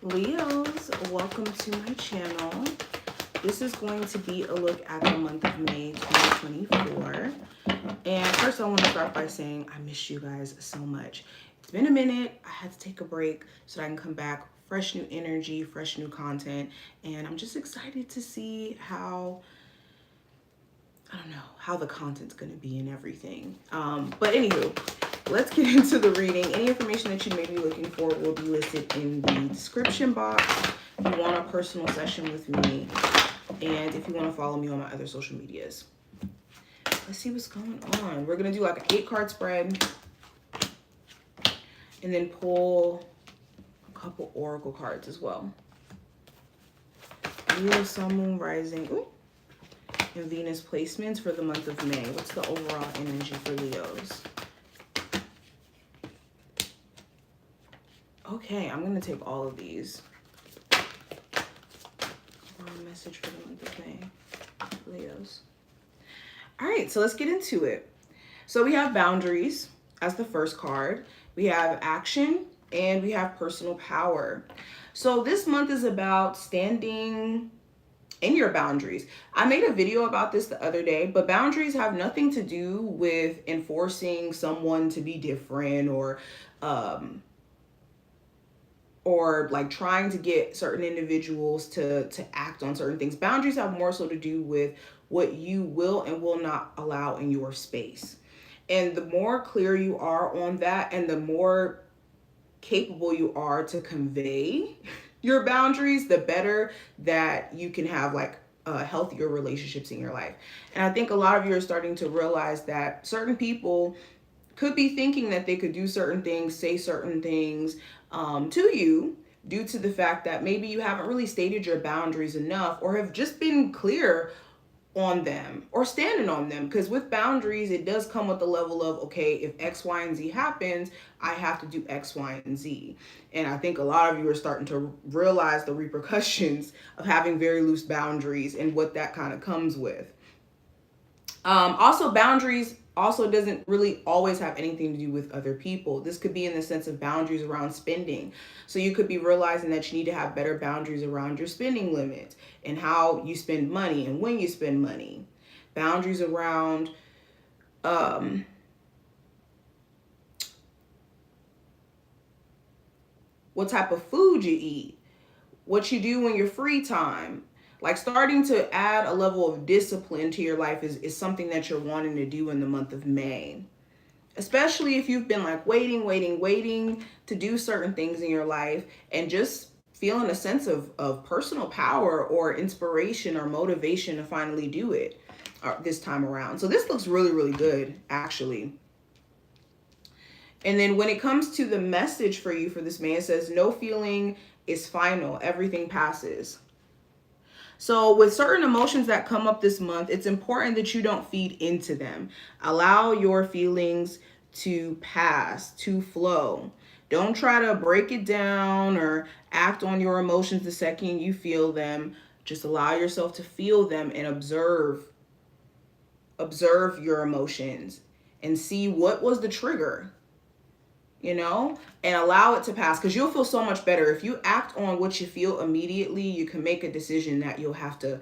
Leos, welcome to my channel. This is going to be a look at the month of May 2024. And first I want to start by saying I miss you guys so much. It's been a minute. I had to take a break so that I can come back, fresh new energy, fresh new content. And I'm just excited to see how, I don't know, how the content's going to be and everything. But anywho, let's get into the reading. Any information that you may be looking for will be listed in the description box. If you want a personal session with me, and if you want to follow me on my other social medias. Let's see what's going on. We're going to do like an 8-card spread, and then pull a couple oracle cards as well. Leo, Sun, Moon, Rising, and Venus placements for the month of May. What's the overall energy for Leos? Okay, I'm going to take all of these. Message for the month of May, Leos. All right, so let's get into it. So we have boundaries as the first card. We have action, and we have personal power. So this month is about standing in your boundaries. I made a video about this the other day, but boundaries have nothing to do with enforcing someone to be different or like trying to get certain individuals to act on certain things. Boundaries have more so to do with what you will and will not allow in your space. And the more clear you are on that, and the more capable you are to convey your boundaries, the better that you can have like healthier relationships in your life. And I think a lot of you are starting to realize that certain people could be thinking that they could do certain things, say certain things to you due to the fact that maybe you haven't really stated your boundaries enough, or have just been clear on them or standing on them. Because with boundaries, it does come with the level of, okay, if X, Y, and Z happens, I have to do X, Y, and Z. And I think a lot of you are starting to realize the repercussions of having very loose boundaries and what that kind of comes with. Also, boundaries also doesn't really always have anything to do with other people. This could be in the sense of boundaries around spending. So you could be realizing that you need to have better boundaries around your spending limits and how you spend money and when you spend money. Boundaries around what type of food you eat, what you do in your free time. Like starting to add a level of discipline to your life is something that you're wanting to do in the month of May. Especially if you've been like waiting to do certain things in your life and just feeling a sense of personal power or inspiration or motivation to finally do it this time around. So this looks really, really good, actually. And then when it comes to the message for you for this May, it says, no feeling is final. Everything passes. So with certain emotions that come up this month, it's important that you don't feed into them. Allow your feelings to pass, to flow. Don't try to break it down or act on your emotions the second you feel them. Just allow yourself to feel them and observe your emotions and see what was the trigger, and allow it to pass, because you'll feel so much better. If you act on what you feel immediately, you can make a decision that you'll have to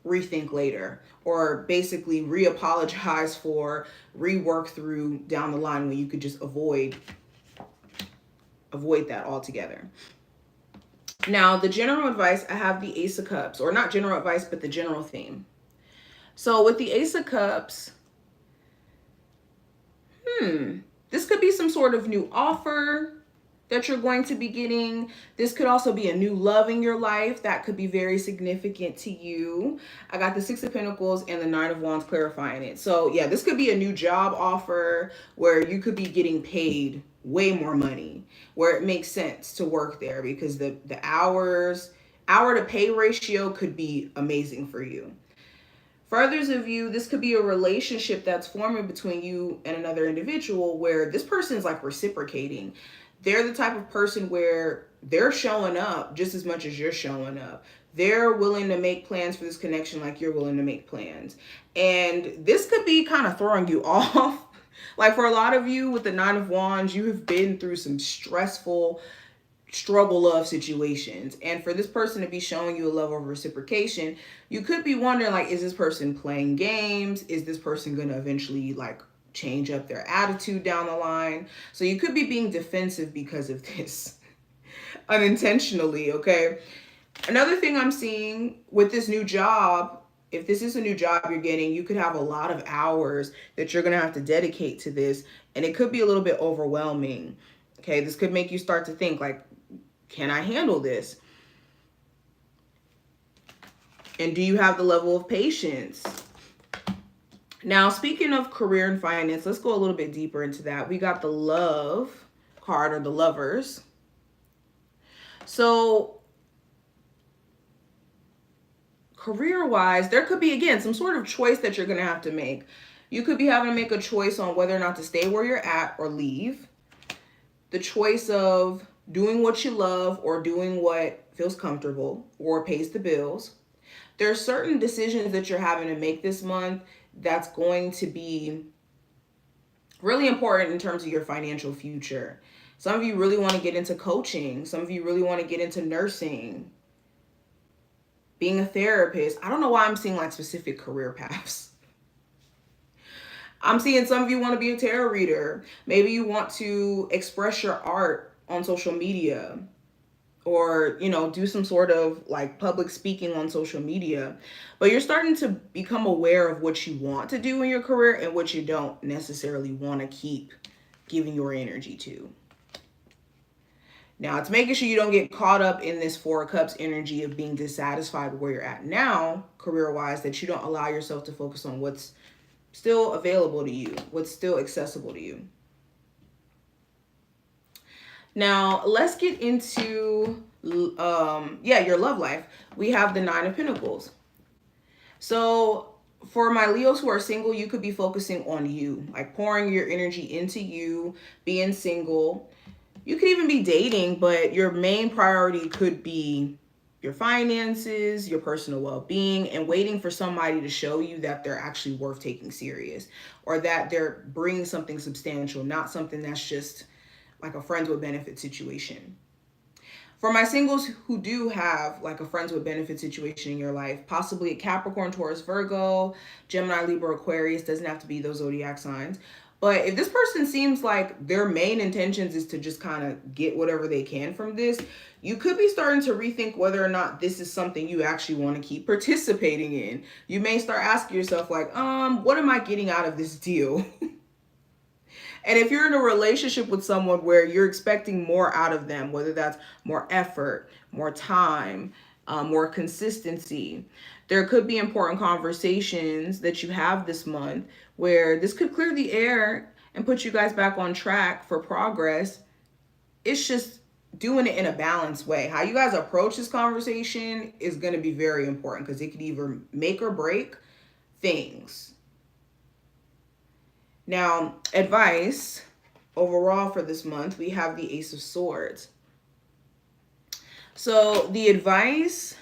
rethink later, or basically re-apologize for, rework through down the line, when you could just avoid that altogether. Now, the general advice, I have the Ace of Cups, or not general advice, but the general theme. So with the Ace of Cups, this could be some sort of new offer that you're going to be getting. This could also be a new love in your life that could be very significant to you. I got the Six of Pentacles and the Nine of Wands clarifying it. So yeah, this could be a new job offer where you could be getting paid way more money, where it makes sense to work there, because the hour to pay ratio could be amazing for you. For others of you, this could be a relationship that's forming between you and another individual where this person is like reciprocating. They're the type of person where they're showing up just as much as you're showing up. They're willing to make plans for this connection like you're willing to make plans. And this could be kind of throwing you off. Like for a lot of you with the Nine of Wands, you have been through some stressful struggle love situations. And for this person to be showing you a level of reciprocation, you could be wondering, like, is this person playing games? Is this person going to eventually like change up their attitude down the line? So you could be being defensive because of this unintentionally, okay? Another thing I'm seeing with this new job, if this is a new job you're getting, you could have a lot of hours that you're going to have to dedicate to this, and it could be a little bit overwhelming. Okay, this could make you start to think like, can I handle this? And do you have the level of patience? Now, speaking of career and finance, let's go a little bit deeper into that. We got the love card, or the lovers. So career-wise, there could be, again, some sort of choice that you're going to have to make. You could be having to make a choice on whether or not to stay where you're at or leave. The choice of doing what you love or doing what feels comfortable or pays the bills. There are certain decisions that you're having to make this month that's going to be really important in terms of your financial future. Some of you really want to get into coaching. Some of you really want to get into nursing, being a therapist. I don't know why I'm seeing like specific career paths. I'm seeing some of you want to be a tarot reader. Maybe you want to express your art on social media, or, you know, do some sort of like public speaking on social media. But you're starting to become aware of what you want to do in your career and what you don't necessarily want to keep giving your energy to. Now, it's making sure you don't get caught up in this Four of Cups energy of being dissatisfied with where you're at now, career-wise, that you don't allow yourself to focus on what's still available to you, what's still accessible to you. Now, let's get into, your love life. We have the Nine of Pentacles. So for my Leos who are single, you could be focusing on you, like pouring your energy into you, being single. You could even be dating, but your main priority could be your finances, your personal well-being, and waiting for somebody to show you that they're actually worth taking serious, or that they're bringing something substantial, not something that's just like a friends with benefit situation. For my singles who do have like a friends with benefit situation in your life, possibly a Capricorn, Taurus, Virgo, Gemini, Libra, Aquarius, doesn't have to be those zodiac signs. But if this person seems like their main intentions is to just kind of get whatever they can from this, you could be starting to rethink whether or not this is something you actually want to keep participating in. You may start asking yourself like, what am I getting out of this deal? And if you're in a relationship with someone where you're expecting more out of them, whether that's more effort, more time, more consistency, there could be important conversations that you have this month where this could clear the air and put you guys back on track for progress. It's just doing it in a balanced way. How you guys approach this conversation is going to be very important, because it could either make or break things. Now, advice overall for this month, we have the Ace of Swords. So the advice,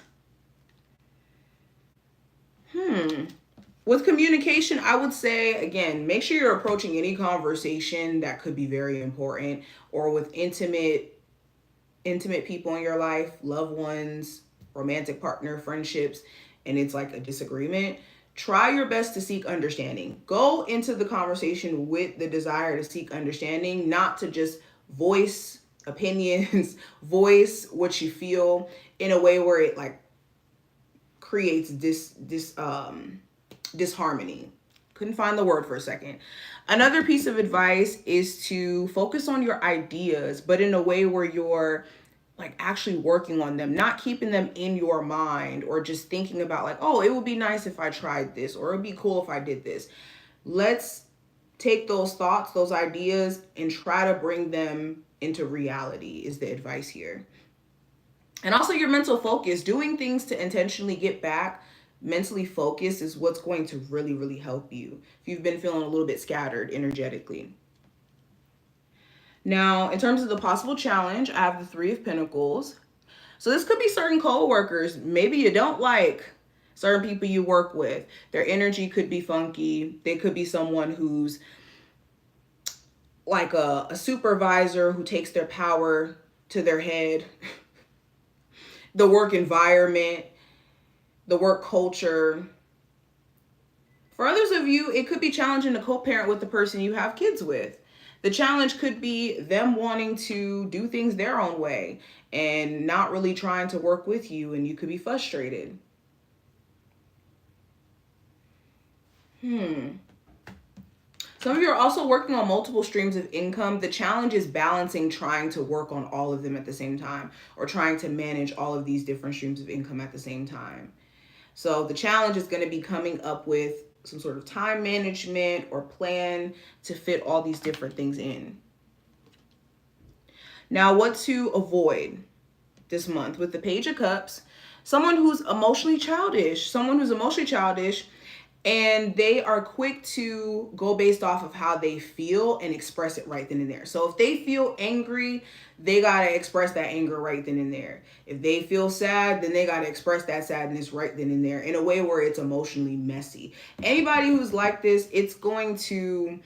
with communication, I would say, again, make sure you're approaching any conversation that could be very important, or with intimate people in your life, loved ones, romantic partner, friendships, and it's like a disagreement. Try your best to seek understanding. Go into the conversation with the desire to seek understanding, not to just voice opinions, voice what you feel in a way where it like creates disharmony. Couldn't find the word for a second. Another piece of advice is to focus on your ideas, but in a way where you're like actually working on them, not keeping them in your mind or just thinking about like, oh, it would be nice if I tried this, or it'd be cool if I did this. Let's take those thoughts, those ideas, and try to bring them into reality is the advice here. And also your mental focus, doing things to intentionally get back mentally focused is what's going to really, really help you if you've been feeling a little bit scattered energetically. Now, in terms of the possible challenge, I have the Three of Pentacles. So this could be certain co-workers. Maybe you don't like certain people you work with. Their energy could be funky. They could be someone who's like a supervisor who takes their power to their head, the work environment, the work culture. For others of you, it could be challenging to co-parent with the person you have kids with. The challenge could be them wanting to do things their own way and not really trying to work with you, and you could be frustrated. Some of you are also working on multiple streams of income. The challenge is balancing trying to work on all of them at the same time, or trying to manage all of these different streams of income at the same time. So the challenge is going to be coming up with some sort of time management or plan to fit all these different things in. Now, what to avoid this month with the Page of Cups? Someone who's emotionally childish, and they are quick to go based off of how they feel and express it right then and there. So if they feel angry, they got to express that anger right then and there. If they feel sad, then they got to express that sadness right then and there in a way where it's emotionally messy. Anybody who's like this, it's going to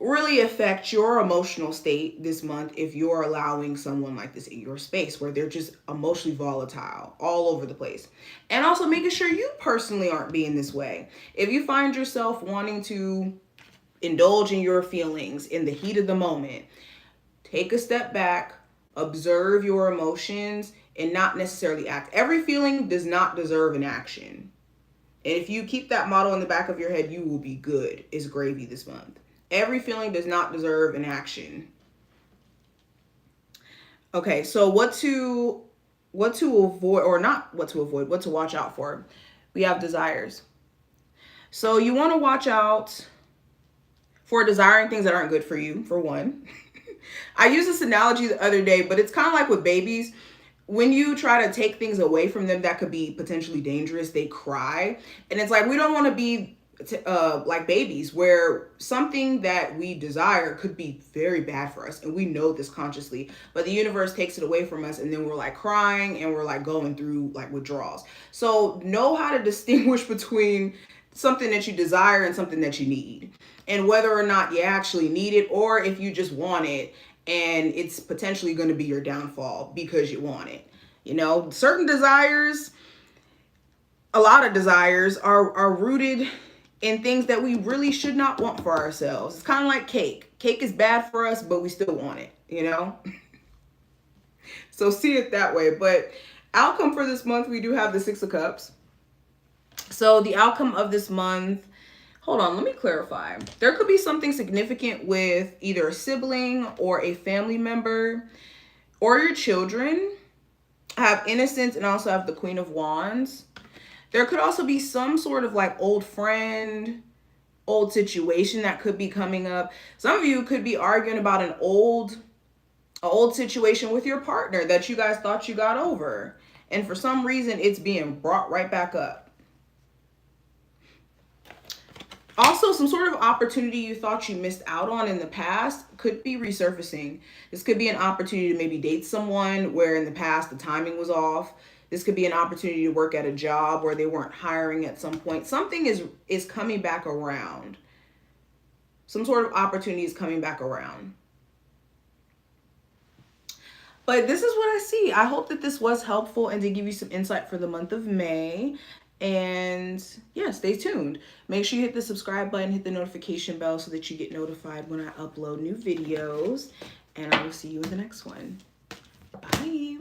really affect your emotional state this month if you're allowing someone like this in your space where they're just emotionally volatile all over the place. And also making sure you personally aren't being this way. If you find yourself wanting to indulge in your feelings in the heat of the moment, take a step back, observe your emotions, and not necessarily act. Every feeling does not deserve an action. And if you keep that motto in the back of your head, you will be good. It's gravy this month. Every feeling does not deserve an action. Okay, so what to avoid, or not what to avoid, what to watch out for. We have desires. So you want to watch out for desiring things that aren't good for you, for one. I used this analogy the other day, but it's kind of like with babies. When you try to take things away from them that could be potentially dangerous, they cry. And it's like, we don't want to be like babies, where something that we desire could be very bad for us, and we know this consciously, but the universe takes it away from us, and then we're like crying and we're like going through like withdrawals. So know how to distinguish between something that you desire and something that you need, and whether or not you actually need it, or if you just want it and it's potentially going to be your downfall because you want it. You know, certain desires, a lot of desires are rooted in things that we really should not want for ourselves. It's kind of like cake. Cake is bad for us, but we still want it, you know? So see it that way. But outcome for this month, we do have the Six of Cups. So the outcome of this month, hold on, let me clarify. There could be something significant with either a sibling or a family member or your children. I have innocence and also have the Queen of Wands. There could also be some sort of like old friend, old situation that could be coming up. Some of you could be arguing about an old situation with your partner that you guys thought you got over. And for some reason, it's being brought right back up. Also, some sort of opportunity you thought you missed out on in the past could be resurfacing. This could be an opportunity to maybe date someone where in the past the timing was off. This could be an opportunity to work at a job where they weren't hiring at some point. Something is coming back around. Some sort of opportunity is coming back around. But this is what I see. I hope that this was helpful and to give you some insight for the month of May. And yeah, stay tuned. Make sure you hit the subscribe button, hit the notification bell so that you get notified when I upload new videos. And I will see you in the next one. Bye.